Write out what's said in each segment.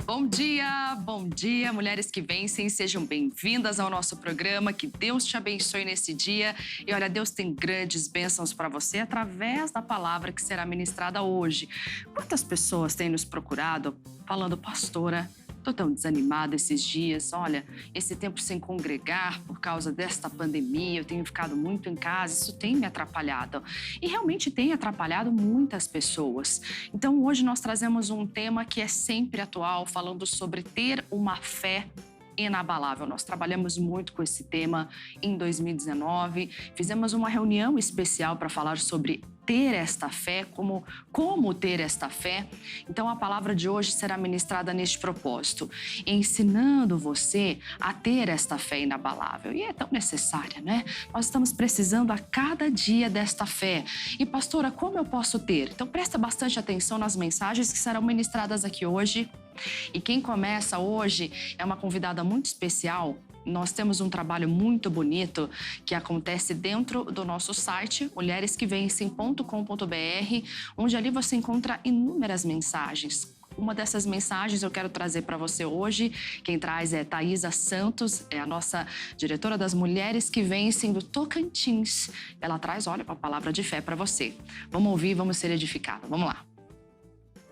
Bom dia, mulheres que vencem, sejam bem-vindas ao nosso programa, que Deus te abençoe nesse dia. E olha, Deus tem grandes bênçãos para você através da palavra que será ministrada hoje. Quantas pessoas têm nos procurado falando, pastora, estou tão desanimada esses dias, olha, esse tempo sem congregar por causa desta pandemia, eu tenho ficado muito em casa, isso tem me atrapalhado. E realmente tem atrapalhado muitas pessoas. Então hoje nós trazemos um tema que é sempre atual, falando sobre ter uma fé inabalável. Nós trabalhamos muito com esse tema em 2019, fizemos uma reunião especial para falar sobre ter esta fé, como ter esta fé. Então a palavra de hoje será ministrada neste propósito, ensinando você a ter esta fé inabalável. E é tão necessária, né? Nós estamos precisando a cada dia desta fé. E pastora, como eu posso ter? Então presta bastante atenção nas mensagens que serão ministradas aqui hoje. E quem começa hoje é uma convidada muito especial. Nós temos um trabalho muito bonito que acontece dentro do nosso site, mulheresquevencem.com.br, onde ali você encontra inúmeras mensagens. Uma dessas mensagens eu quero trazer para você hoje. Quem traz é Thaisa Santos, é a nossa diretora das Mulheres que Vencem do Tocantins. Ela traz, olha, uma palavra de fé para você. Vamos ouvir, vamos ser edificados. Vamos lá.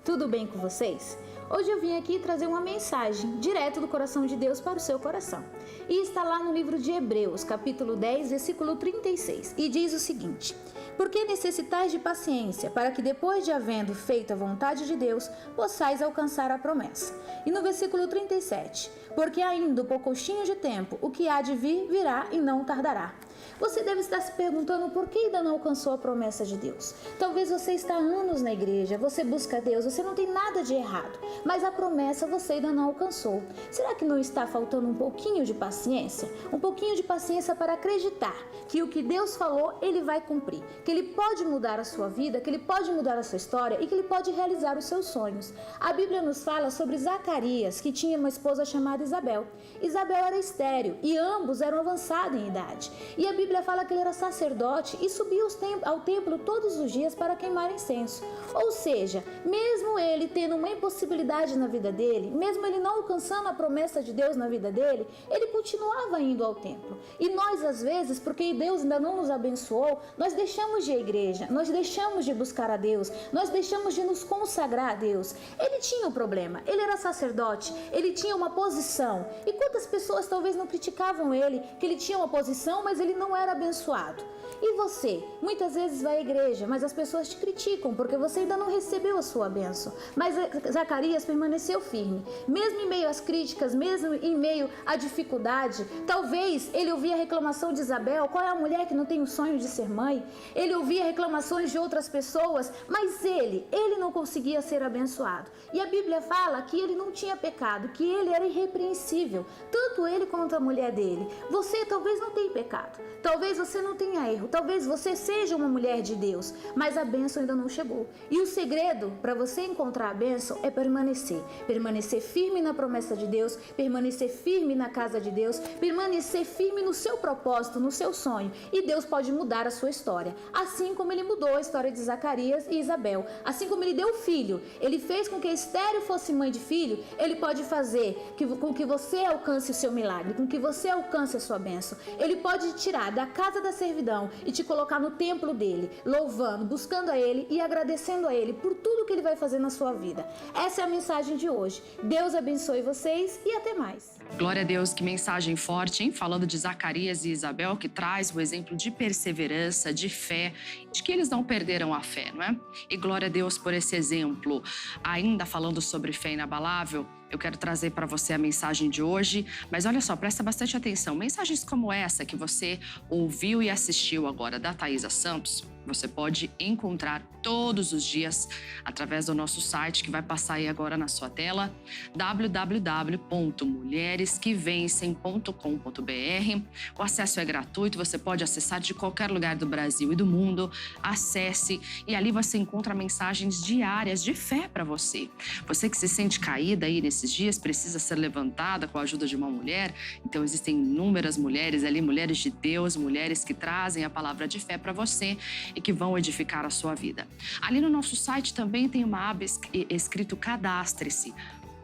Tudo bem com vocês? Hoje eu vim aqui trazer uma mensagem direto do coração de Deus para o seu coração. E está lá no livro de Hebreus, capítulo 10, versículo 36. E diz o seguinte: porque necessitais de paciência, para que depois de havendo feito a vontade de Deus, possais alcançar a promessa. E no versículo 37, porque ainda um pouquinho de tempo, o que há de vir, virá e não tardará. Você deve estar se perguntando por que ainda não alcançou a promessa de Deus. Talvez você está há anos na igreja, você busca Deus, você não tem nada de errado, mas a promessa você ainda não alcançou. Será que não está faltando um pouquinho de paciência? Um pouquinho de paciência para acreditar que o que Deus falou, Ele vai cumprir. Que Ele pode mudar a sua vida, que Ele pode mudar a sua história e que Ele pode realizar os seus sonhos. A Bíblia nos fala sobre Zacarias, que tinha uma esposa chamada Isabel. Isabel era estéril e ambos eram avançados em idade. E a Bíblia fala que ele era sacerdote e subia ao templo todos os dias para queimar incenso. Ou seja, mesmo ele tendo uma impossibilidade na vida dele, mesmo ele não alcançando a promessa de Deus na vida dele, ele continuava indo ao templo. E nós, às vezes, porque Deus ainda não nos abençoou, nós deixamos de ir à igreja, nós deixamos de buscar a Deus, nós deixamos de nos consagrar a Deus. Ele tinha um problema, ele era sacerdote, ele tinha uma posição. E quantas pessoas talvez não criticavam ele, que ele tinha uma posição, mas ele não era abençoado. E você, muitas vezes vai à igreja, mas as pessoas te criticam porque você ainda não recebeu a sua bênção. Mas Zacarias permaneceu firme, mesmo em meio às críticas, mesmo em meio à dificuldade. Talvez ele ouvia a reclamação de Isabel, qual é a mulher que não tem o sonho de ser mãe? Ele ouvia reclamações de outras pessoas, mas ele não conseguia ser abençoado. E a Bíblia fala que ele não tinha pecado, que ele era irrepreensível, tanto ele quanto a mulher dele. Você talvez não tenha pecado, talvez você não tenha erro, talvez você seja uma mulher de Deus, mas a bênção ainda não chegou. E o segredo para você encontrar a bênção é permanecer firme na promessa de Deus, permanecer firme na casa de Deus, permanecer firme no seu propósito, no seu sonho. E Deus pode mudar a sua história, assim como Ele mudou a história de Zacarias e Isabel, assim como Ele deu filho, Ele fez com que Estéril fosse mãe de filho. Ele pode fazer com que você alcance o seu milagre, com que você alcance a sua bênção. Ele pode te tirar da casa da servidão e te colocar no templo dele, louvando, buscando a Ele e agradecendo a Ele por tudo que Ele vai fazer na sua vida. Essa é a mensagem de hoje. Deus abençoe vocês e até mais. Glória a Deus, que mensagem forte, hein? Falando de Zacarias e Isabel, que traz o exemplo de perseverança, de fé, de que eles não perderam a fé, não é? E glória a Deus por esse exemplo. Ainda falando sobre fé inabalável, eu quero trazer para você a mensagem de hoje, mas olha só, presta bastante atenção. Mensagens como essa que você ouviu e assistiu agora da Thaisa Santos, você pode encontrar todos os dias através do nosso site, que vai passar aí agora na sua tela, www.mulheresquevencem.com.br. O acesso é gratuito, você pode acessar de qualquer lugar do Brasil e do mundo. Acesse e ali você encontra mensagens diárias de fé para você. Você que se sente caída aí nesses dias, precisa ser levantada com a ajuda de uma mulher. Então existem inúmeras mulheres ali, mulheres de Deus, mulheres que trazem a palavra de fé para você e que vão edificar a sua vida. Ali no nosso site também tem uma aba escrito Cadastre-se.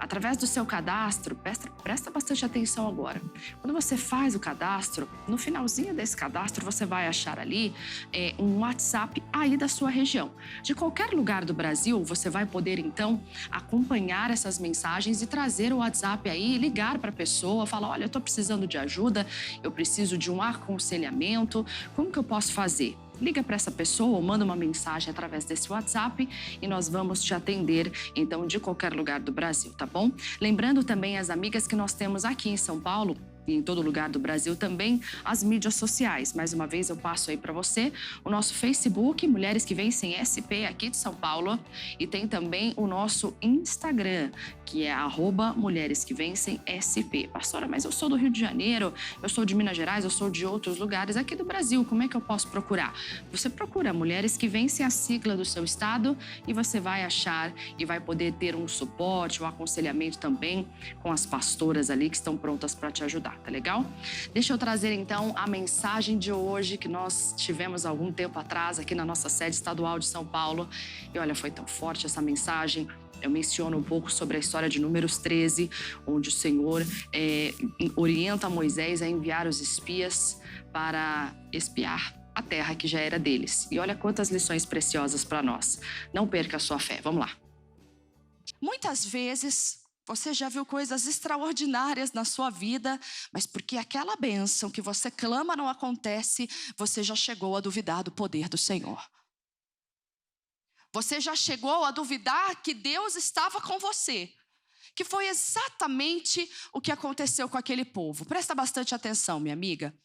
Através do seu cadastro, presta bastante atenção agora. Quando você faz o cadastro, no finalzinho desse cadastro, você vai achar ali um WhatsApp aí da sua região. De qualquer lugar do Brasil, você vai poder, então, acompanhar essas mensagens e trazer o WhatsApp aí, ligar para a pessoa, falar, olha, eu estou precisando de ajuda, eu preciso de um aconselhamento, como que eu posso fazer? Liga para essa pessoa ou manda uma mensagem através desse WhatsApp e nós vamos te atender, então, de qualquer lugar do Brasil, tá bom? Lembrando também as amigas que nós temos aqui em São Paulo, e em todo lugar do Brasil também, as mídias sociais. Mais uma vez eu passo aí para você o nosso Facebook, Mulheres que Vencem SP aqui de São Paulo, e tem também o nosso Instagram, que é @MulheresQueVencemSP. Pastora, mas eu sou do Rio de Janeiro, eu sou de Minas Gerais, eu sou de outros lugares aqui do Brasil, como é que eu posso procurar? Você procura Mulheres que Vencem, a sigla do seu estado, e você vai achar e vai poder ter um suporte, um aconselhamento também com as pastoras ali que estão prontas para te ajudar. Tá legal? Deixa eu trazer então a mensagem de hoje que nós tivemos algum tempo atrás aqui na nossa sede estadual de São Paulo. E olha, foi tão forte essa mensagem. Eu menciono um pouco sobre a história de Números 13, onde o Senhor orienta Moisés a enviar os espias para espiar a terra que já era deles. E olha quantas lições preciosas para nós. Não perca a sua fé. Vamos lá. Muitas vezes você já viu coisas extraordinárias na sua vida, mas porque aquela bênção que você clama não acontece, você já chegou a duvidar do poder do Senhor. Você já chegou a duvidar que Deus estava com você, que foi exatamente o que aconteceu com aquele povo. Presta bastante atenção, minha amiga.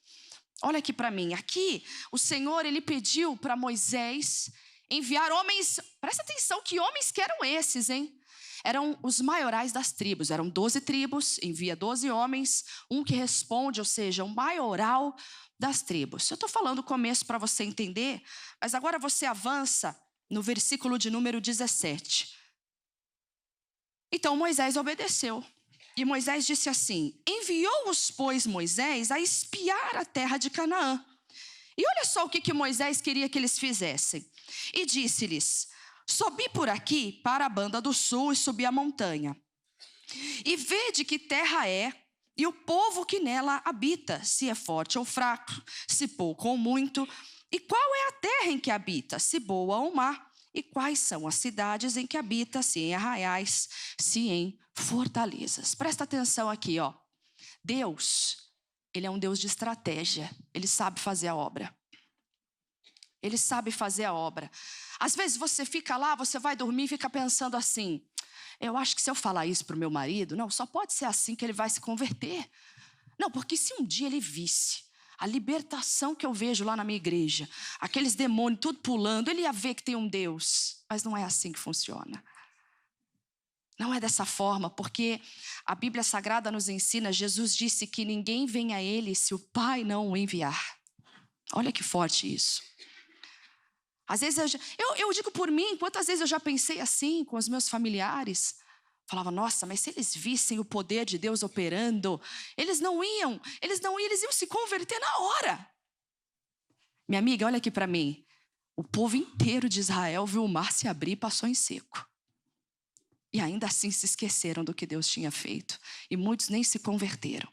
Olha aqui para mim. Aqui, o Senhor, ele pediu para Moisés enviar homens. Presta atenção, que homens que eram esses, hein? Eram os maiorais das tribos, eram 12 tribos, envia 12 homens, um que responde, ou seja, um maioral das tribos. Eu estou falando o começo para você entender, mas agora você avança no versículo de número 17. Então Moisés obedeceu. E Moisés disse assim: enviou-os, pois, Moisés a espiar a terra de Canaã. E olha só o que Moisés queria que eles fizessem. E disse-lhes: subi por aqui para a banda do sul e subi a montanha. E vede que terra é, e o povo que nela habita, se é forte ou fraco, se pouco ou muito. E qual é a terra em que habita, se boa ou má? E quais são as cidades em que habita, se em arraiais, se em fortalezas? Presta atenção aqui, ó. Deus, ele é um Deus de estratégia. Ele sabe fazer a obra. Ele sabe fazer a obra. Às vezes você fica lá, você vai dormir e fica pensando assim: eu acho que se eu falar isso para o meu marido, não, só pode ser assim que ele vai se converter. Não, porque se um dia ele visse a libertação que eu vejo lá na minha igreja, aqueles demônios tudo pulando, ele ia ver que tem um Deus. Mas não é assim que funciona. Não é dessa forma, porque a Bíblia Sagrada nos ensina, Jesus disse que ninguém vem a ele se o Pai não o enviar. Olha que forte isso. Às vezes eu digo por mim, quantas vezes eu já pensei assim com os meus familiares. Falava, nossa, mas se eles vissem o poder de Deus operando, eles iam se converter na hora. Minha amiga, olha aqui para mim. O povo inteiro de Israel viu o mar se abrir e passou em seco. E ainda assim se esqueceram do que Deus tinha feito. E muitos nem se converteram.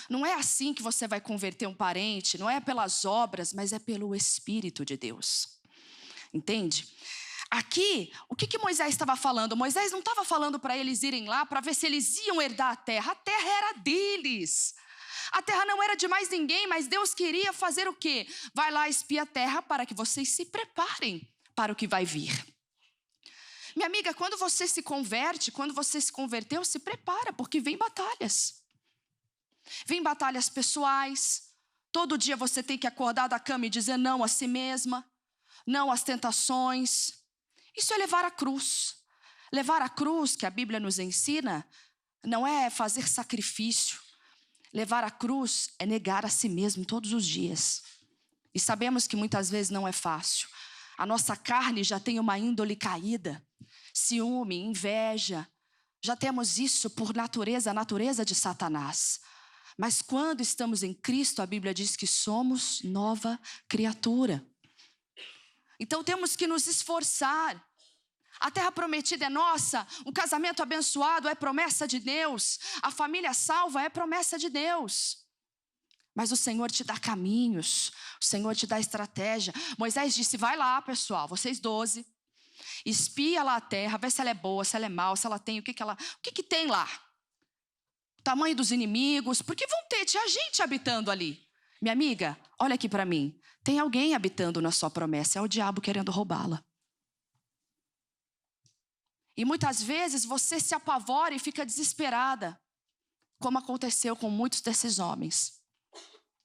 Não é assim que você vai converter um parente, não é pelas obras, mas é pelo Espírito de Deus. Entende? Aqui, o que Moisés estava falando? Moisés não estava falando para eles irem lá para ver se eles iam herdar a terra era deles. A terra não era de mais ninguém, mas Deus queria fazer o quê? Vai lá espiar a terra para que vocês se preparem para o que vai vir. Minha amiga, quando você se converte, quando você se converteu, se prepara, porque vem batalhas. Vem batalhas pessoais. Todo dia você tem que acordar da cama e dizer não a si mesma, não às tentações. Isso é levar a cruz. Levar a cruz, que a Bíblia nos ensina, não é fazer sacrifício. Levar a cruz é negar a si mesmo todos os dias. E sabemos que muitas vezes não é fácil. A nossa carne já tem uma índole caída. Ciúme, inveja. Já temos isso por natureza, a natureza de Satanás. Mas quando estamos em Cristo, a Bíblia diz que somos nova criatura. Então temos que nos esforçar. A terra prometida é nossa, um casamento abençoado é promessa de Deus, a família salva é promessa de Deus. Mas o Senhor te dá caminhos, o Senhor te dá estratégia. Moisés disse, vai lá pessoal, vocês 12, espia lá a terra, vê se ela é boa, se ela é mal, se ela tem, o que tem lá. O tamanho dos inimigos, porque tinha gente habitando ali. Minha amiga, olha aqui para mim, tem alguém habitando na sua promessa, é o diabo querendo roubá-la. E muitas vezes você se apavora e fica desesperada, como aconteceu com muitos desses homens.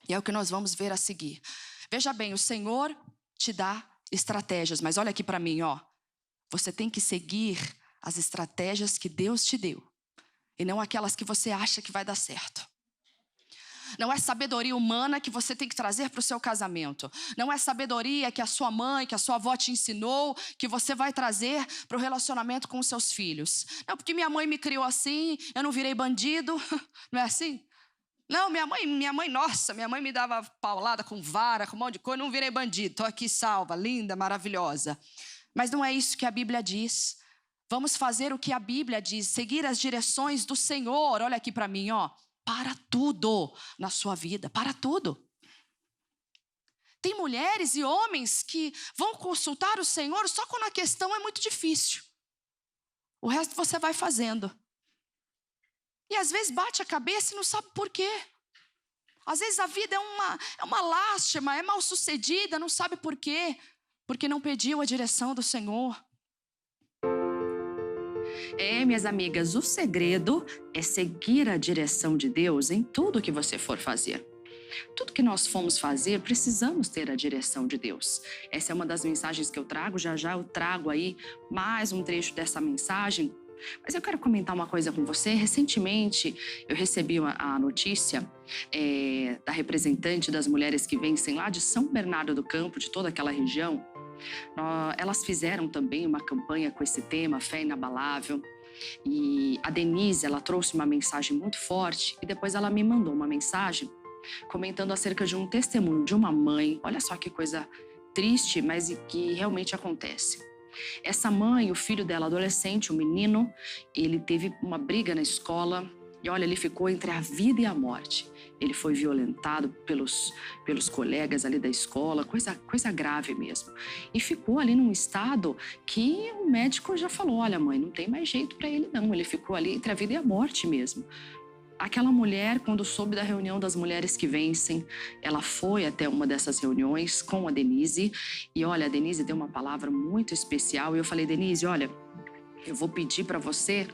E é o que nós vamos ver a seguir. Veja bem, o Senhor te dá estratégias, mas olha aqui para mim, ó. Você tem que seguir as estratégias que Deus te deu, e não aquelas que você acha que vai dar certo. Não é sabedoria humana que você tem que trazer para o seu casamento. Não é sabedoria que a sua mãe, que a sua avó te ensinou, que você vai trazer para o relacionamento com os seus filhos. Não, porque minha mãe me criou assim, eu não virei bandido. Não é assim? Não, minha mãe, nossa, minha mãe me dava paulada com vara, com um monte de coisa, eu não virei bandido. Estou aqui salva, linda, maravilhosa. Mas não é isso que a Bíblia diz. Vamos fazer o que a Bíblia diz, seguir as direções do Senhor. Olha aqui para mim, ó. Para tudo na sua vida, para tudo. Tem mulheres e homens que vão consultar o Senhor só quando a questão é muito difícil. O resto você vai fazendo. E às vezes bate a cabeça e não sabe por quê. Às vezes a vida é uma lástima, é mal sucedida, não sabe por quê. Porque não pediu a direção do Senhor. Minhas amigas, o segredo é seguir a direção de Deus em tudo que você for fazer. Tudo que nós formos fazer, precisamos ter a direção de Deus. Essa é uma das mensagens que eu trago, já eu trago aí mais um trecho dessa mensagem. Mas eu quero comentar uma coisa com você. Recentemente, eu recebi a notícia da representante das mulheres que vencem lá de São Bernardo do Campo, de toda aquela região. Elas fizeram também uma campanha com esse tema, fé inabalável. E a Denise, ela trouxe uma mensagem muito forte e depois ela me mandou uma mensagem comentando acerca de um testemunho de uma mãe. Olha só que coisa triste, mas que realmente acontece. Essa mãe, o filho dela, adolescente, um menino, ele teve uma briga na escola e olha, ele ficou entre a vida e a morte. Ele foi violentado pelos colegas ali da escola, coisa grave mesmo. E ficou ali num estado que o médico já falou, olha mãe, não tem mais jeito para ele não. Ele ficou ali entre a vida e a morte mesmo. Aquela mulher, quando soube da reunião das mulheres que vencem, ela foi até uma dessas reuniões com a Denise. E olha, a Denise deu uma palavra muito especial. E eu falei, Denise, olha, eu vou pedir para você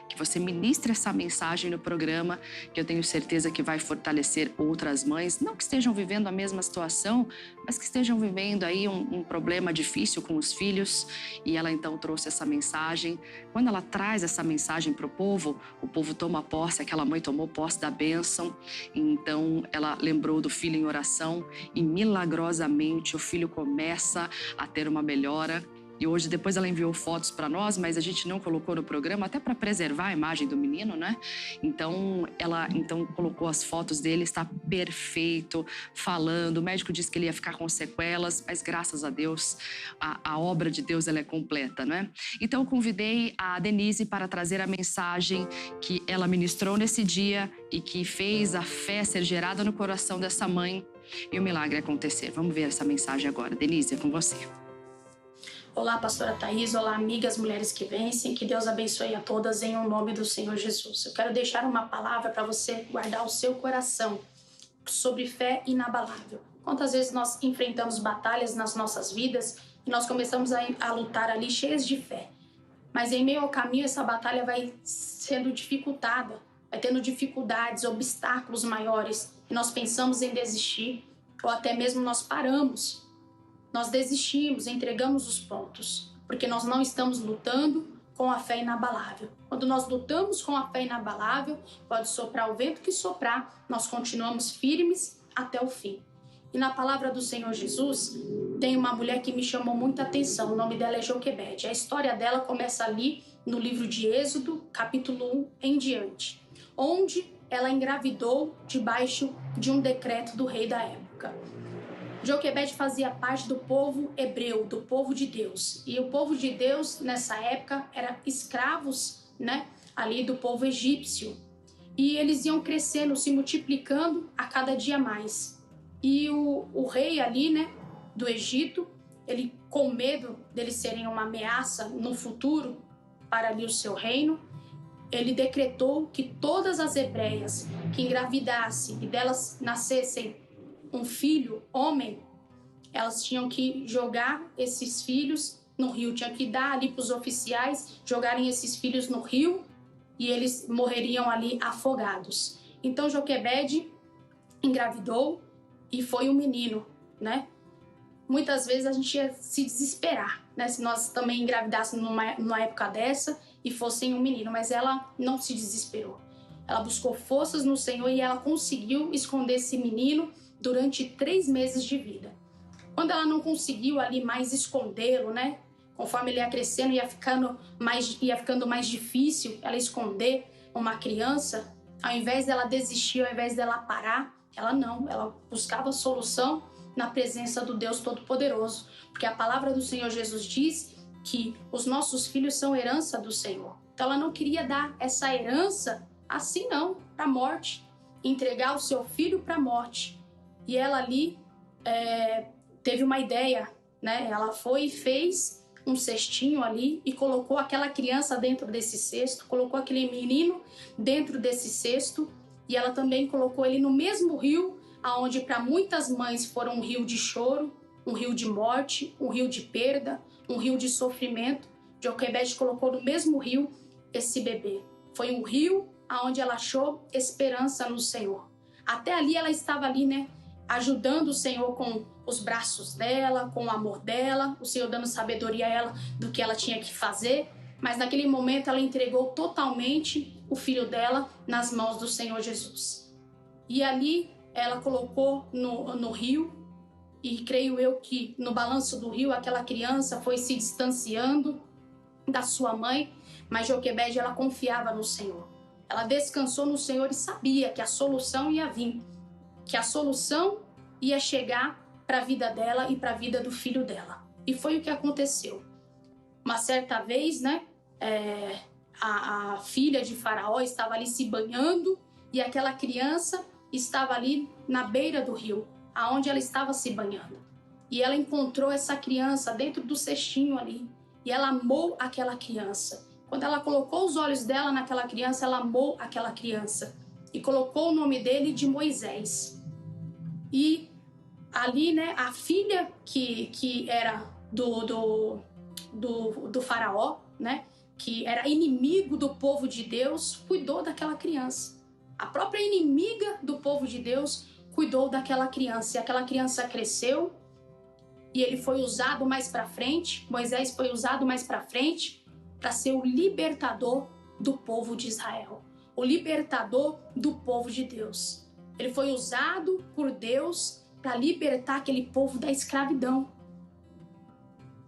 que você ministre essa mensagem no programa, que eu tenho certeza que vai fortalecer outras mães, não que estejam vivendo a mesma situação, mas que estejam vivendo aí um problema difícil com os filhos. E ela então trouxe essa mensagem. Quando ela traz essa mensagem para o povo toma posse, aquela mãe tomou posse da bênção. Então ela lembrou do filho em oração e milagrosamente o filho começa a ter uma melhora. E hoje, depois ela enviou fotos para nós, mas a gente não colocou no programa, até para preservar a imagem do menino, né? Então, ela colocou as fotos dele, está perfeito, falando. O médico disse que ele ia ficar com sequelas, mas graças a Deus, a obra de Deus ela é completa, né? Então, eu convidei a Denise para trazer a mensagem que ela ministrou nesse dia e que fez a fé ser gerada no coração dessa mãe e o milagre acontecer. Vamos ver essa mensagem agora. Denise, é com você. Olá, pastora Thaís, olá, amigas, mulheres que vencem, que Deus abençoe a todas em nome do Senhor Jesus. Eu quero deixar uma palavra para você guardar o seu coração sobre fé inabalável. Quantas vezes nós enfrentamos batalhas nas nossas vidas e nós começamos a lutar ali cheias de fé, mas em meio ao caminho essa batalha vai sendo dificultada, vai tendo dificuldades, obstáculos maiores e nós pensamos em desistir ou até mesmo nós paramos. Nós desistimos, entregamos os pontos, porque nós não estamos lutando com a fé inabalável. Quando nós lutamos com a fé inabalável, pode soprar o vento que soprar, nós continuamos firmes até o fim. E na palavra do Senhor Jesus, tem uma mulher que me chamou muita atenção, o nome dela é Joquebede. A história dela começa ali no livro de Êxodo, capítulo 1 em diante, onde ela engravidou debaixo de um decreto do rei da época. Joquebede fazia parte do povo hebreu, do povo de Deus. E o povo de Deus, nessa época, era escravos, né, ali do povo egípcio. E eles iam crescendo, se multiplicando a cada dia mais. E o rei ali, né, do Egito, ele, com medo deles serem uma ameaça no futuro para ali o seu reino, ele decretou que todas as hebreias que engravidassem e delas nascessem um filho, homem, elas tinham que jogar esses filhos no rio, tinha que dar ali para os oficiais jogarem esses filhos no rio e eles morreriam ali afogados. Então Joquebede engravidou e foi um menino, né? Muitas vezes a gente ia se desesperar, né? Se nós também engravidássemos numa época dessa e fossem um menino, mas ela não se desesperou. Ela buscou forças no Senhor e ela conseguiu esconder esse menino durante 3 meses de vida. Quando ela não conseguiu ali mais escondê-lo, né? Conforme ele ia crescendo, ia ficando mais difícil ela esconder uma criança. Ao invés dela desistir, ao invés dela parar, ela buscava solução na presença do Deus Todo-Poderoso. Porque a palavra do Senhor Jesus diz que os nossos filhos são herança do Senhor. Então ela não queria dar essa herança assim não, para a morte. Entregar o seu filho para a morte. E ela ali teve uma ideia, né? Ela foi e fez um cestinho ali e colocou aquela criança dentro desse cesto, colocou aquele menino dentro desse cesto e ela também colocou ele no mesmo rio aonde para muitas mães foram um rio de choro, um rio de morte, um rio de perda, um rio de sofrimento. Joquebede colocou no mesmo rio esse bebê. Foi um rio aonde ela achou esperança no Senhor. Até ali ela estava ali, né? Ajudando o Senhor com os braços dela, com o amor dela, o Senhor dando sabedoria a ela do que ela tinha que fazer, mas naquele momento ela entregou totalmente o filho dela nas mãos do Senhor Jesus. E ali ela colocou no rio, e creio eu que no balanço do rio aquela criança foi se distanciando da sua mãe, mas Joquebede ela confiava no Senhor. Ela descansou no Senhor e sabia que a solução ia vir, que a solução ia chegar para a vida dela e para a vida do filho dela. E foi o que aconteceu. Uma certa vez, né, a filha de Faraó estava ali se banhando e aquela criança estava ali na beira do rio, aonde ela estava se banhando. E ela encontrou essa criança dentro do cestinho ali e ela amou aquela criança. Quando ela colocou os olhos dela naquela criança, ela amou aquela criança e colocou o nome dele de Moisés. E ali, né, a filha que era do faraó, né, que era inimigo do povo de Deus, cuidou daquela criança. A própria inimiga do povo de Deus cuidou daquela criança. E aquela criança cresceu e ele foi usado mais para frente, Moisés foi usado mais para frente para ser o libertador do povo de Israel, o libertador do povo de Deus. Ele foi usado por Deus para libertar aquele povo da escravidão.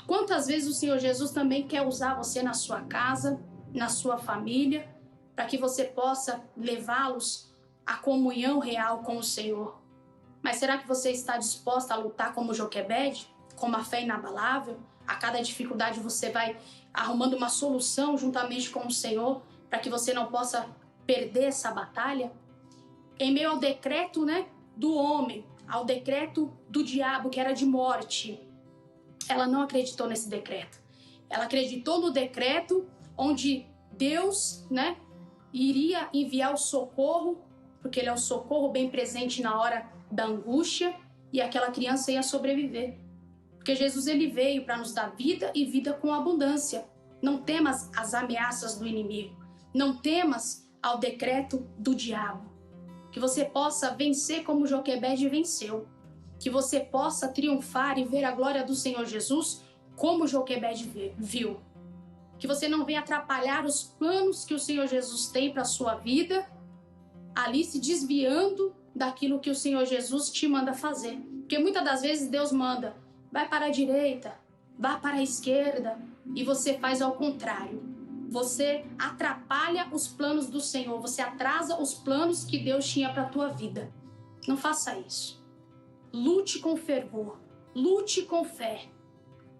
Quantas vezes o Senhor Jesus também quer usar você na sua casa, na sua família, para que você possa levá-los à comunhão real com o Senhor. Mas será que você está disposta a lutar como Joquebede, com uma fé inabalável? A cada dificuldade você vai arrumando uma solução juntamente com o Senhor, para que você não possa perder essa batalha? Em meio ao decreto, né, do homem, ao decreto do diabo, que era de morte, ela não acreditou nesse decreto. Ela acreditou no decreto onde Deus, né, iria enviar o socorro, porque ele é o socorro bem presente na hora da angústia, e aquela criança ia sobreviver. Porque Jesus ele veio para nos dar vida e vida com abundância. Não temas as ameaças do inimigo. Não temas ao decreto do diabo. Que você possa vencer como Joquebede venceu. Que você possa triunfar e ver a glória do Senhor Jesus como Joquebede viu. Que você não venha atrapalhar os planos que o Senhor Jesus tem para a sua vida, ali se desviando daquilo que o Senhor Jesus te manda fazer. Porque muitas das vezes Deus manda, vai para a direita, vá para a esquerda, e você faz ao contrário. Você atrapalha os planos do Senhor, você atrasa os planos que Deus tinha para a tua vida. Não faça isso. lute com fervor, lute com fé.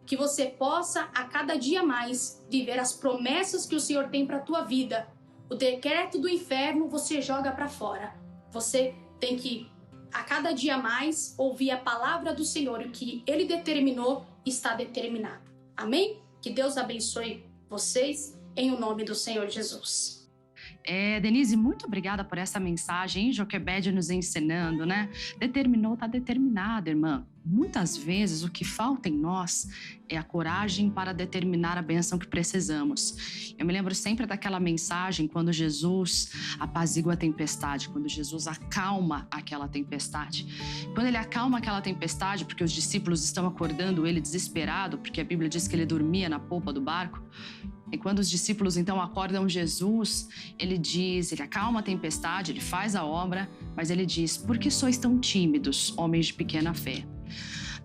Que você possa, a cada dia mais, viver as promessas que o Senhor tem para a tua vida. O decreto do inferno você joga para fora. Você tem que, a cada dia mais, ouvir a palavra do Senhor. E o que Ele determinou está determinado. Amém? Que Deus abençoe vocês, em o nome do Senhor Jesus. Denise, muito obrigada por essa mensagem, hein? Joquebede nos ensinando, né? Determinou, está determinado, irmã. Muitas vezes o que falta em nós é a coragem para determinar a bênção que precisamos. Eu me lembro sempre daquela mensagem quando Jesus apazigua a tempestade, quando Jesus acalma aquela tempestade. Quando ele acalma aquela tempestade, porque os discípulos estão acordando ele desesperado, porque a Bíblia diz que ele dormia na polpa do barco. E quando os discípulos então acordam Jesus, ele acalma a tempestade, ele faz a obra, mas ele diz: por que sois tão tímidos, homens de pequena fé?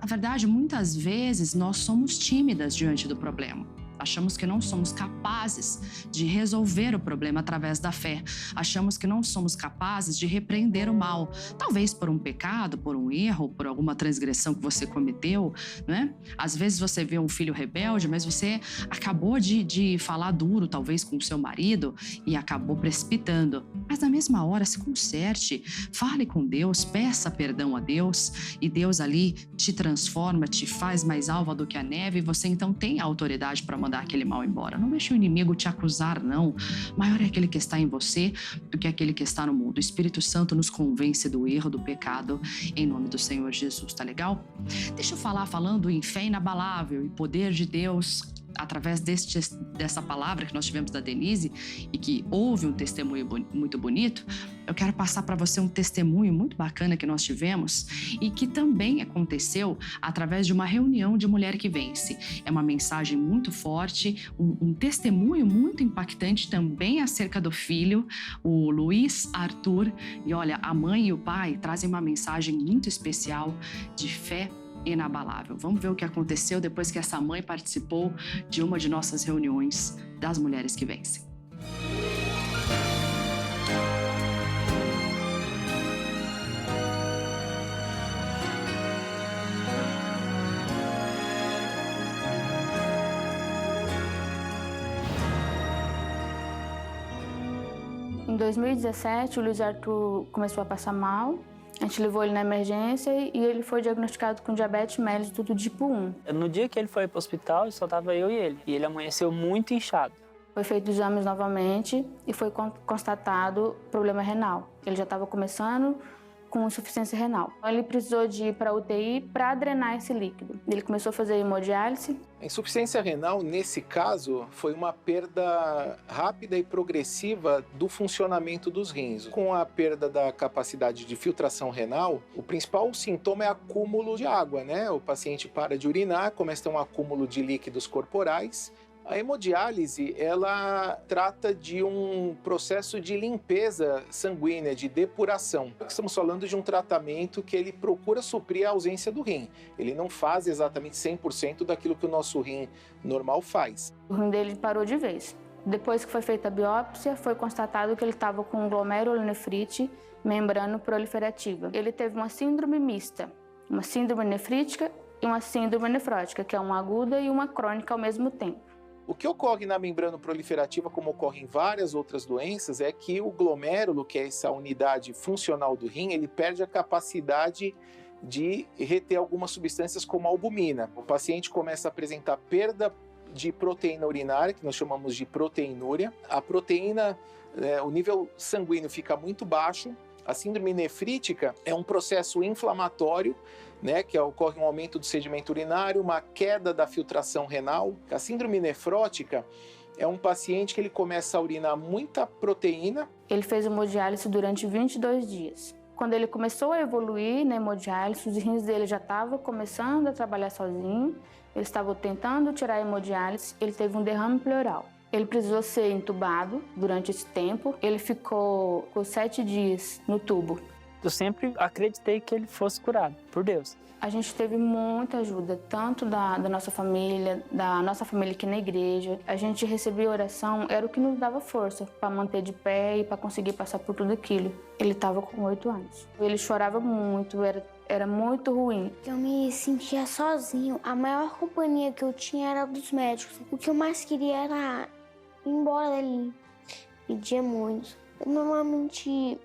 Na verdade, muitas vezes nós somos tímidas diante do problema. Achamos que não somos capazes de resolver o problema através da fé. Achamos que não somos capazes de repreender o mal. Talvez por um pecado, por um erro, por alguma transgressão que você cometeu, né? Às vezes você vê um filho rebelde, mas você acabou de falar duro, talvez com o seu marido, e acabou precipitando. Mas na mesma hora, se conserte, fale com Deus, peça perdão a Deus, e Deus ali te transforma, te faz mais alva do que a neve, e você então tem a autoridade para mandar aquele mal embora. Não deixe o inimigo te acusar, não. Maior é aquele que está em você do que aquele que está no mundo. O Espírito Santo nos convence do erro, do pecado, em nome do Senhor Jesus, tá legal? Deixa eu falando em fé inabalável e poder de Deus, através dessa palavra que nós tivemos da Denise e que houve um testemunho muito bonito, eu quero passar para você um testemunho muito bacana que nós tivemos e que também aconteceu através de uma reunião de Mulher que Vence. É uma mensagem muito forte, um testemunho muito impactante também acerca do filho, o Luiz Arthur. E olha, a mãe e o pai trazem uma mensagem muito especial de fé inabalável. Vamos ver o que aconteceu depois que essa mãe participou de uma de nossas reuniões das Mulheres que Vencem. Em 2017, o Luiz Arthur começou a passar mal. A gente levou ele na emergência e ele foi diagnosticado com diabetes mellitus do tipo 1. No dia que ele foi para o hospital, só estava eu e ele. E ele amanheceu muito inchado. Foi feito exames novamente e foi constatado problema renal. Ele já estava começando com insuficiência renal. Ele precisou de ir para a UTI para drenar esse líquido. Ele começou a fazer hemodiálise. A insuficiência renal, nesse caso, foi uma perda rápida e progressiva do funcionamento dos rins. Com a perda da capacidade de filtração renal, o principal sintoma é acúmulo de água, né? O paciente para de urinar, começa a ter um acúmulo de líquidos corporais. A hemodiálise, ela trata de um processo de limpeza sanguínea, de depuração. Estamos falando de um tratamento que ele procura suprir a ausência do rim. Ele não faz exatamente 100% daquilo que o nosso rim normal faz. O rim dele parou de vez. Depois que foi feita a biópsia, foi constatado que ele estava com glomerulonefrite membrano-proliferativa. Ele teve uma síndrome mista, uma síndrome nefrítica e uma síndrome nefrótica, que é uma aguda e uma crônica ao mesmo tempo. O que ocorre na membrana proliferativa, como ocorre em várias outras doenças, é que o glomérulo, que é essa unidade funcional do rim, ele perde a capacidade de reter algumas substâncias como a albumina. O paciente começa a apresentar perda de proteína urinária, que nós chamamos de proteinúria. A proteína, o nível sanguíneo fica muito baixo. A síndrome nefrítica é um processo inflamatório, né, que ocorre um aumento do sedimento urinário, uma queda da filtração renal. A síndrome nefrótica é um paciente que ele começa a urinar muita proteína. Ele fez hemodiálise durante 22 dias. Quando ele começou a evoluir na hemodiálise, os rins dele já estavam começando a trabalhar sozinho, eles estavam tentando tirar a hemodiálise, ele teve um derrame pleural. Ele precisou ser entubado durante esse tempo, ele ficou 7 dias no tubo. Eu sempre acreditei que ele fosse curado, por Deus. A gente teve muita ajuda, tanto da nossa família aqui na igreja. A gente recebia oração, era o que nos dava força para manter de pé e para conseguir passar por tudo aquilo. Ele estava com 8 anos. Ele chorava muito, era era muito ruim. Eu me sentia sozinho. A maior companhia que eu tinha era dos médicos. O que eu mais queria era ir embora dali. Pedia muito. Eu normalmente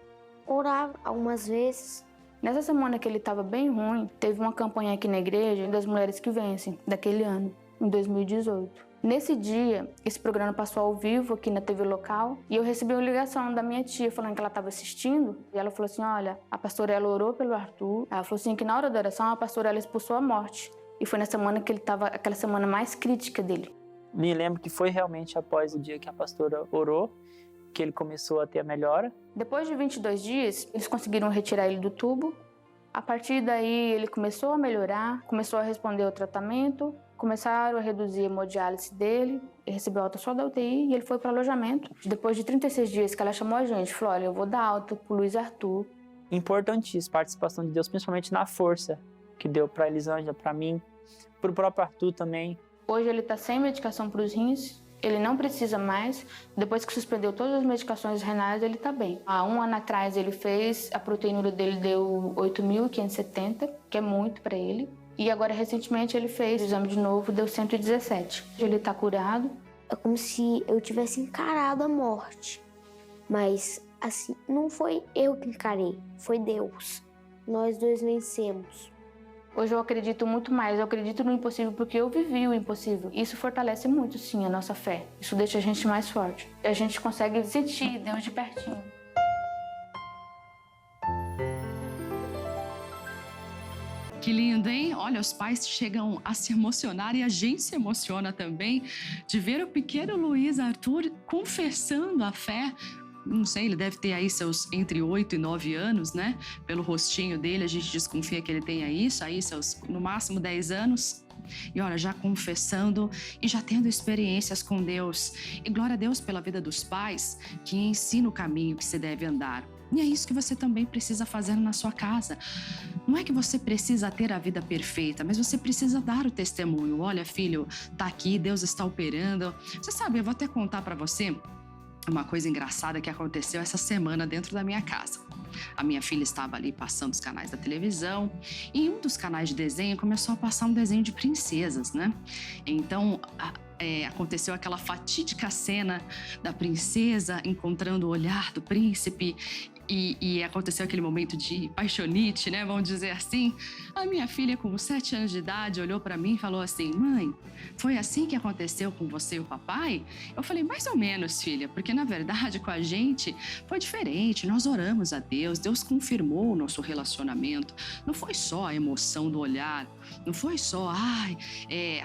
orava algumas vezes. Nessa semana que ele estava bem ruim, teve uma campanha aqui na igreja das Mulheres que Vencem, daquele ano, em 2018. Nesse dia, esse programa passou ao vivo aqui na TV local e eu recebi uma ligação da minha tia falando que ela estava assistindo e ela falou assim, olha, a pastora ela orou pelo Arthur, ela falou assim que na hora da oração a pastora ela expulsou a morte e foi na semana que ele estava, aquela semana mais crítica dele. Me lembro que foi realmente após o dia que a pastora orou que ele começou a ter a melhora. Depois de 22 dias, eles conseguiram retirar ele do tubo. A partir daí, ele começou a melhorar, começou a responder ao tratamento, começaram a reduzir a hemodiálise dele, ele recebeu alta só da UTI e ele foi para o alojamento. Depois de 36 dias que ela chamou a gente, falou, olha, eu vou dar alta pro Luiz Arthur. Importantíssima a participação de Deus, principalmente na força que deu para a Elisângela, para mim, para o próprio Arthur também. Hoje ele está sem medicação para os rins, ele não precisa mais. Depois que suspendeu todas as medicações renais, ele está bem. Há um ano atrás ele fez, a proteinúria dele deu 8.570, que é muito para ele. E agora, recentemente, ele fez o exame de novo, deu 117. Ele está curado. É como se eu tivesse encarado a morte. Mas, assim, não foi eu que encarei, foi Deus. Nós dois vencemos. Hoje eu acredito muito mais, eu acredito no impossível porque eu vivi o impossível. Isso fortalece muito, sim, a nossa fé. Isso deixa a gente mais forte. A gente consegue sentir Deus de pertinho. Que lindo, hein? Olha, os pais chegam a se emocionar e a gente se emociona também de ver o pequeno Luiz Arthur confessando a fé. Não sei, ele deve ter aí seus entre 8 e 9 anos, né? Pelo rostinho dele, a gente desconfia que ele tenha isso, aí seus, no máximo, 10 anos. E olha, já confessando e já tendo experiências com Deus. E glória a Deus pela vida dos pais que ensina o caminho que se deve andar. E é isso que você também precisa fazer na sua casa. Não é que você precisa ter a vida perfeita, mas você precisa dar o testemunho. Olha, filho, tá aqui, Deus está operando. Você sabe, eu vou até contar para você uma coisa engraçada que aconteceu essa semana dentro da minha casa. A minha filha estava ali passando os canais da televisão e em um dos canais de desenho começou a passar um desenho de princesas, né? Então, aconteceu aquela fatídica cena da princesa encontrando o olhar do príncipe e aconteceu aquele momento de paixonite, né? Vamos dizer assim. A minha filha, com 7 anos de idade, olhou para mim e falou assim, mãe, foi assim que aconteceu com você e o papai? Eu falei, mais ou menos, filha, porque na verdade com a gente foi diferente. Nós oramos a Deus, Deus confirmou o nosso relacionamento. Não foi só a emoção do olhar, não foi só,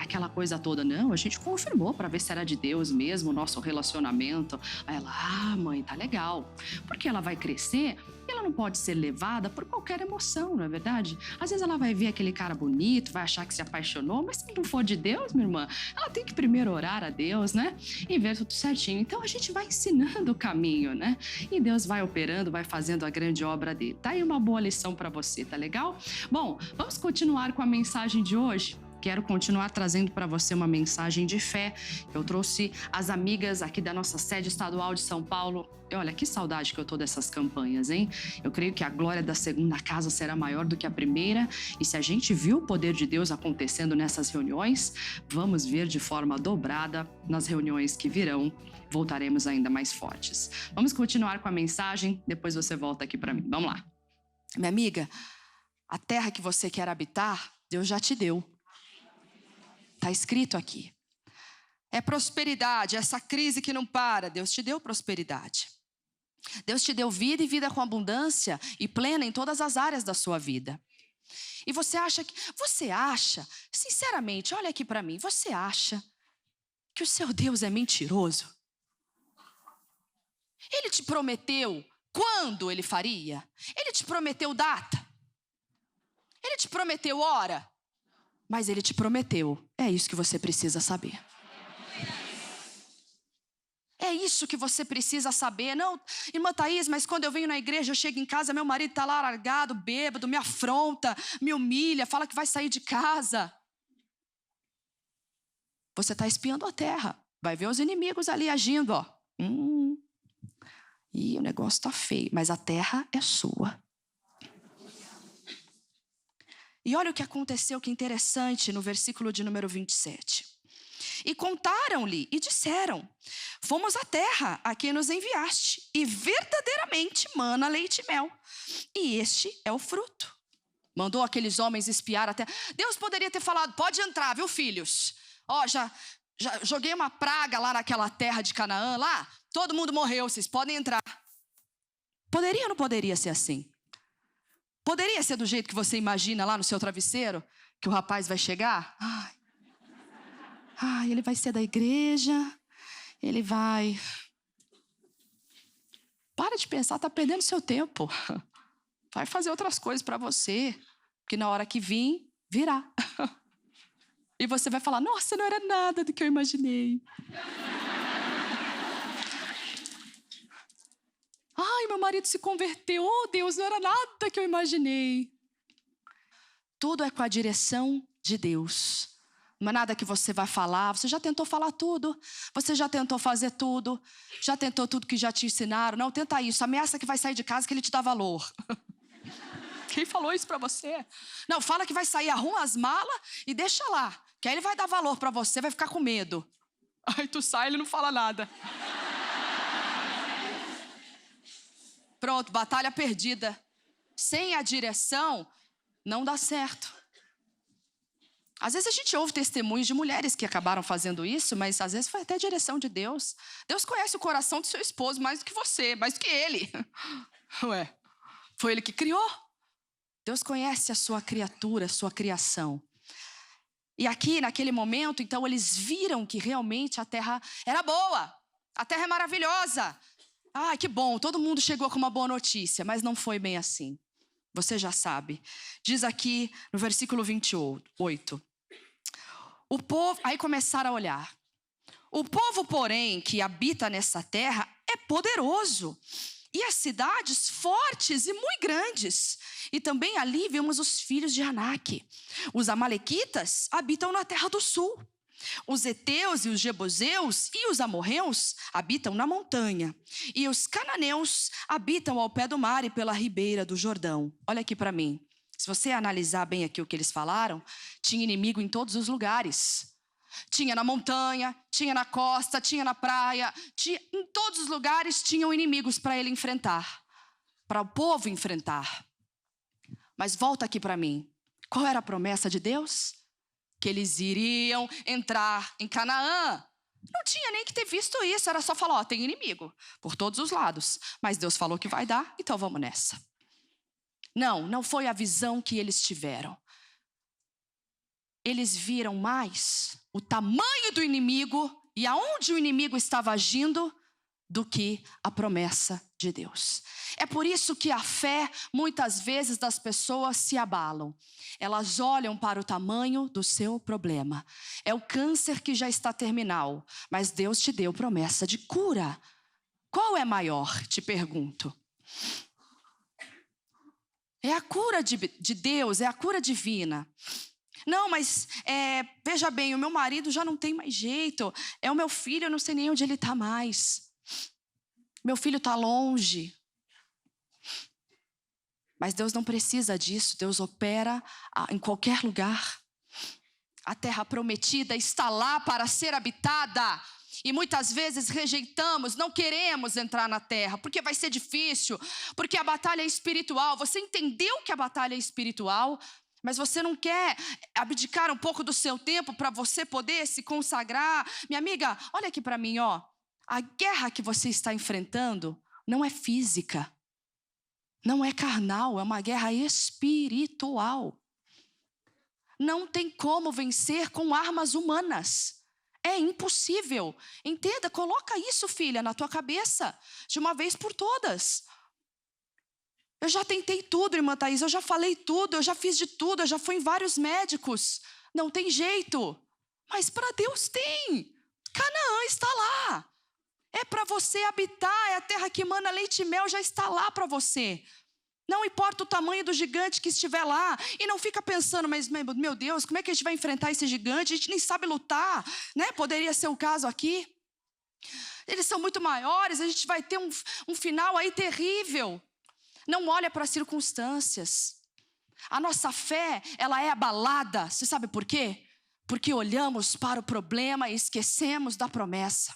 aquela coisa toda, não. A gente confirmou para ver se era de Deus mesmo o nosso relacionamento. Aí ela, mãe, tá legal. Porque ela vai crescer e ela não pode ser levada por qualquer emoção, não é verdade? Às vezes ela vai ver aquele cara bonito, vai achar que se apaixonou, mas se não for de Deus, minha irmã, ela tem que primeiro orar a Deus, né? E ver tudo certinho. Então a gente vai ensinando o caminho, né? E Deus vai operando, vai fazendo a grande obra dele. Tá aí uma boa lição para você, tá legal? Bom, vamos continuar com a mensagem de hoje. Quero continuar trazendo para você uma mensagem de fé. Eu trouxe as amigas aqui da nossa sede estadual de São Paulo. E olha, que saudade que eu tô dessas campanhas, hein? Eu creio que a glória da segunda casa será maior do que a primeira. E se a gente viu o poder de Deus acontecendo nessas reuniões, vamos ver de forma dobrada nas reuniões que virão. Voltaremos ainda mais fortes. Vamos continuar com a mensagem, depois você volta aqui para mim. Vamos lá. Minha amiga, a terra que você quer habitar, Deus já te deu. Está escrito aqui. É prosperidade, essa crise que não para. Deus te deu prosperidade. Deus te deu vida e vida com abundância e plena em todas as áreas da sua vida. E você acha, sinceramente, olha aqui para mim, você acha que o seu Deus é mentiroso? Ele te prometeu quando ele faria? Ele te prometeu data? Ele te prometeu hora? Mas ele te prometeu. É isso que você precisa saber. É isso que você precisa saber. Não, irmã Thaís, mas quando eu venho na igreja, eu chego em casa, meu marido está lá largado, bêbado, me afronta, me humilha, fala que vai sair de casa. Você está espiando a terra. Vai ver os inimigos ali agindo, ó. E o negócio está feio, mas a terra é sua. E olha o que aconteceu, que interessante, no versículo de número 27. E contaram-lhe e disseram: fomos à terra a quem nos enviaste, e verdadeiramente mana leite e mel, e este é o fruto. Mandou aqueles homens espiar a terra. Deus poderia ter falado: pode entrar, viu, filhos? Ó, já joguei uma praga lá naquela terra de Canaã, lá, todo mundo morreu, vocês podem entrar. Poderia ou não poderia ser assim? Poderia ser do jeito que você imagina lá no seu travesseiro, que o rapaz vai chegar? Ele vai ser da igreja, ele vai... Para de pensar, tá perdendo seu tempo. Vai fazer outras coisas para você, porque na hora que vir, virá. E você vai falar: nossa, não era nada do que eu imaginei. Ai, meu marido se converteu. Oh, Deus, não era nada que eu imaginei. Tudo é com a direção de Deus. Não é nada que você vai falar. Você já tentou falar tudo. Você já tentou fazer tudo. Já tentou tudo que já te ensinaram. Não, tenta isso. Ameaça que vai sair de casa que ele te dá valor. Quem falou isso pra você? Não, fala que vai sair, arruma as malas e deixa lá. Que aí ele vai dar valor pra você, vai ficar com medo. Aí tu sai, ele não fala nada. Pronto, batalha perdida. Sem a direção, não dá certo. Às vezes a gente ouve testemunhos de mulheres que acabaram fazendo isso, mas às vezes foi até a direção de Deus. Deus conhece o coração do seu esposo mais do que você, mais do que ele. Ué, foi ele que criou. Deus conhece a sua criatura, a sua criação. E aqui, naquele momento, então, eles viram que realmente a terra era boa. A terra é maravilhosa. Ah, que bom, todo mundo chegou com uma boa notícia, mas não foi bem assim. Você já sabe. Diz aqui no versículo 28. O povo, aí começaram a olhar. O povo, porém, que habita nessa terra é poderoso. E as cidades fortes e muito grandes. E também ali vemos os filhos de Anak. Os amalequitas habitam na terra do sul. Os heteus e os jebuseus e os amorreus habitam na montanha. E os cananeus habitam ao pé do mar e pela ribeira do Jordão. Olha aqui para mim. Se você analisar bem aqui o que eles falaram, tinha inimigo em todos os lugares. Tinha na montanha, tinha na costa, tinha na praia. Em todos os lugares tinham inimigos para ele enfrentar. Para o povo enfrentar. Mas volta aqui para mim. Qual era a promessa de Deus? Que eles iriam entrar em Canaã. Não tinha nem que ter visto isso, era só falar: ó, tem inimigo por todos os lados. Mas Deus falou que vai dar, então vamos nessa. Não foi a visão que eles tiveram. Eles viram mais o tamanho do inimigo e aonde o inimigo estava agindo do que a promessa de Deus. É por isso que a fé, muitas vezes, das pessoas se abalam. Elas olham para o tamanho do seu problema. É o câncer que já está terminal, mas Deus te deu promessa de cura. Qual é maior, te pergunto? É a cura de Deus, é a cura divina. Não, mas veja bem, o meu marido já não tem mais jeito. É o meu filho, eu não sei nem onde ele está mais. Meu filho está longe. Mas Deus não precisa disso. Deus opera em qualquer lugar. A terra prometida está lá para ser habitada. E muitas vezes rejeitamos, não queremos entrar na terra, porque vai ser difícil, porque a batalha é espiritual. Você entendeu que a batalha é espiritual, mas você não quer abdicar um pouco do seu tempo para você poder se consagrar. Minha amiga, olha aqui para mim, ó. A guerra que você está enfrentando não é física, não é carnal, é uma guerra espiritual. Não tem como vencer com armas humanas. É impossível. Entenda, coloca isso, filha, na tua cabeça, de uma vez por todas. Eu já tentei tudo, irmã Thaís, eu já falei tudo, eu já fiz de tudo, eu já fui em vários médicos. Não tem jeito. Mas para Deus tem. Canaã está lá. É para você habitar, é a terra que emana leite e mel, já está lá para você. Não importa o tamanho do gigante que estiver lá. E não fica pensando, mas meu Deus, como é que a gente vai enfrentar esse gigante? A gente nem sabe lutar, né? Poderia ser o caso aqui. Eles são muito maiores, a gente vai ter um final aí terrível. Não olha para as circunstâncias. A nossa fé, ela é abalada. Você sabe por quê? Porque olhamos para o problema e esquecemos da promessa.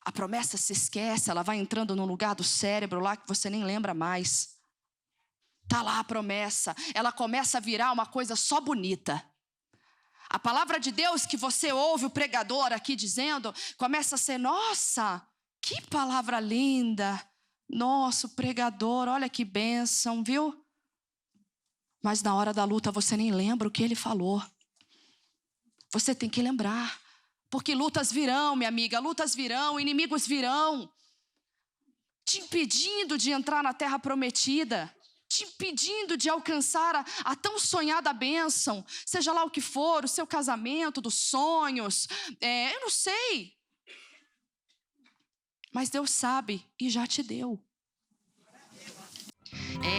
A promessa se esquece, ela vai entrando num lugar do cérebro lá que você nem lembra mais. Está lá a promessa, ela começa a virar uma coisa só bonita. A palavra de Deus que você ouve o pregador aqui dizendo, começa a ser, nossa, que palavra linda. Nossa, o pregador, olha que bênção, viu? Mas na hora da luta você nem lembra o que ele falou. Você tem que lembrar. Porque lutas virão, minha amiga, lutas virão, inimigos virão. Te impedindo de entrar na terra prometida. Te impedindo de alcançar a tão sonhada bênção. Seja lá o que for, o seu casamento, dos sonhos. Eu não sei. Mas Deus sabe e já te deu.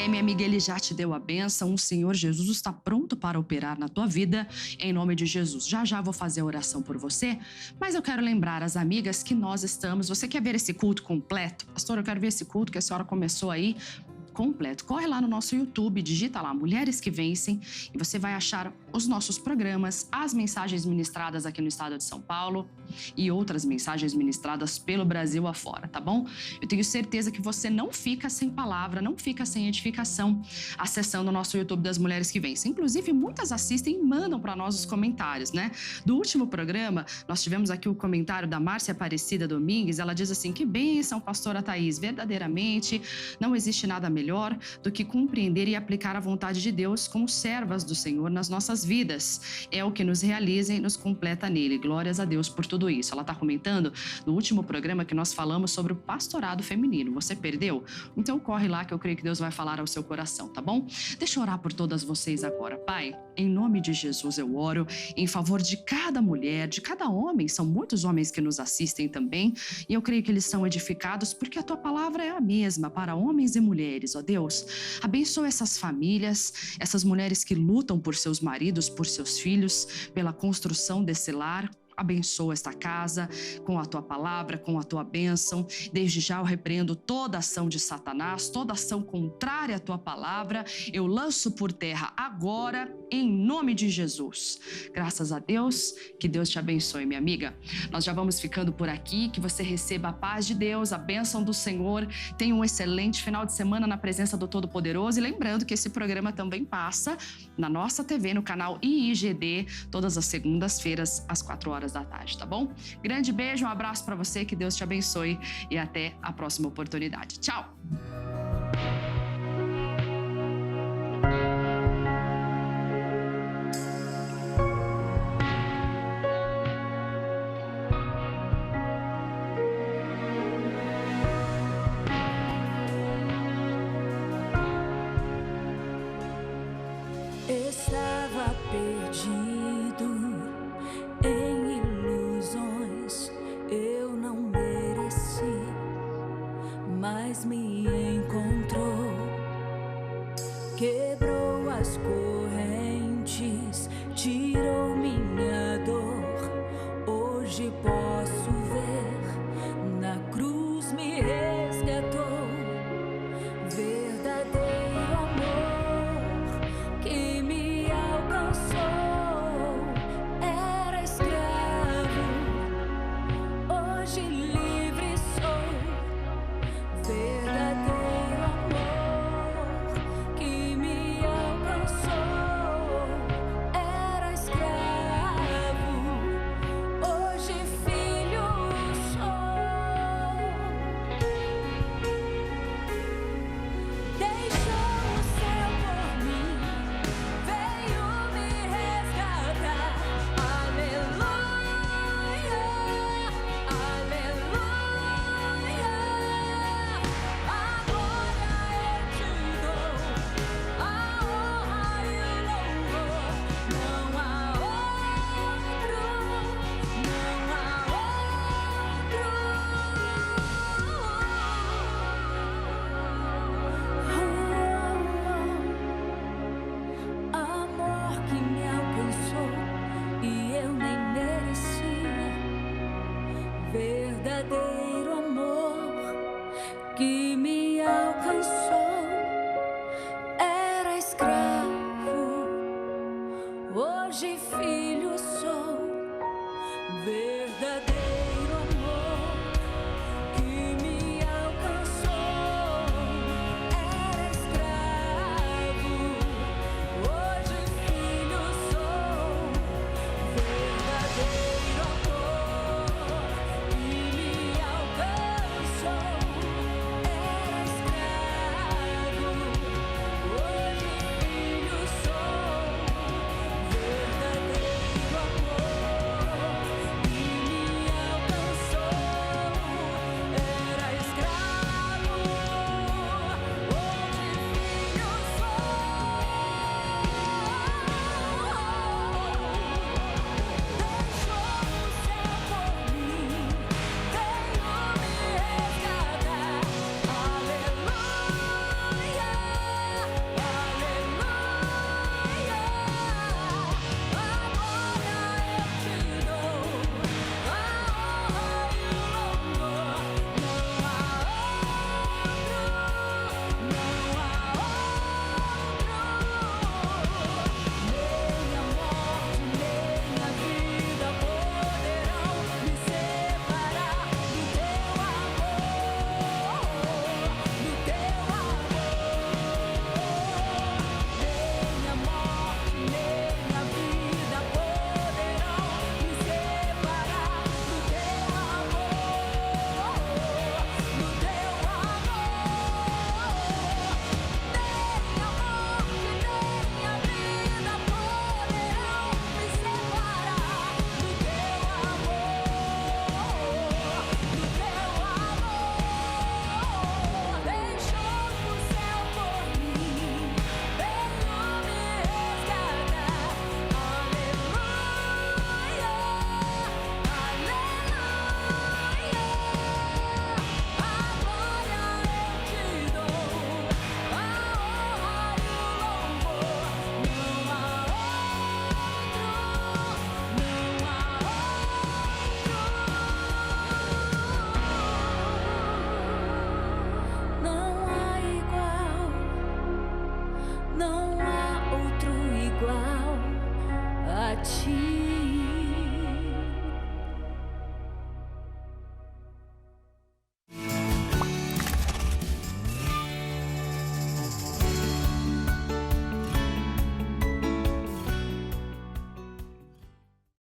Minha amiga, Ele já te deu a bênção. O Senhor Jesus está pronto para operar na tua vida, em nome de Jesus. Já vou fazer a oração por você, mas eu quero lembrar as amigas que nós estamos... Você quer ver esse culto completo? Pastor, eu quero ver esse culto que a senhora começou aí completo. Corre lá no nosso YouTube, digita lá Mulheres que Vencem e você vai achar os nossos programas, as mensagens ministradas aqui no estado de São Paulo e outras mensagens ministradas pelo Brasil afora, tá bom? Eu tenho certeza que você não fica sem palavra, não fica sem edificação acessando o nosso YouTube das Mulheres que Vencem. Inclusive, muitas assistem e mandam para nós os comentários, né? Do último programa, nós tivemos aqui o comentário da Márcia Aparecida Domingues. Ela diz assim: que bênção, pastora Thaís, verdadeiramente não existe nada melhor do que compreender e aplicar a vontade de Deus como servas do Senhor nas nossas vidas. É o que nos realiza e nos completa nele. Glórias a Deus por tudo isso. Ela está comentando no último programa que nós falamos sobre o pastorado feminino. Você perdeu? Então corre lá que eu creio que Deus vai falar ao seu coração, tá bom? Deixa eu orar por todas vocês agora. Pai, em nome de Jesus eu oro em favor de cada mulher, de cada homem. São muitos homens que nos assistem também e eu creio que eles são edificados porque a tua palavra é a mesma para homens e mulheres. Ó Deus, abençoa essas famílias, essas mulheres que lutam por seus maridos, por seus filhos, pela construção desse lar. Abençoa esta casa com a tua palavra, com a tua bênção. Desde já eu repreendo toda ação de Satanás, toda ação contrária à tua palavra. Eu lanço por terra agora, em nome de Jesus. Graças a Deus, que Deus te abençoe, minha amiga. Nós já vamos ficando por aqui, que você receba a paz de Deus, a bênção do Senhor. Tenha um excelente final de semana na presença do Todo-Poderoso. E lembrando que esse programa também passa na nossa TV, no canal IIGD, todas as segundas-feiras, às 4h da tarde, tá bom? Grande beijo, um abraço para você, que Deus te abençoe e até a próxima oportunidade. Tchau! Estava perdido em ilusões, eu não mereci, mas me encontrou, quebrou as correntes, tirou minha dor. Hoje posso ver, na cruz me resgatou. Verdadeiro amor que me alcançou. Era escravo, hoje livre sou. Verdadeiro amor que me alcançou. Era escravo, hoje filho sou. Deixou o céu por mim, veio me resgatar. Aleluia, aleluia. Agora eu te dou a honra e o louvor. Não há outro, não há outro. Amor que me alcançou e eu nem merecia. Verdadeiro amor que me alcançou. Era hoje, filho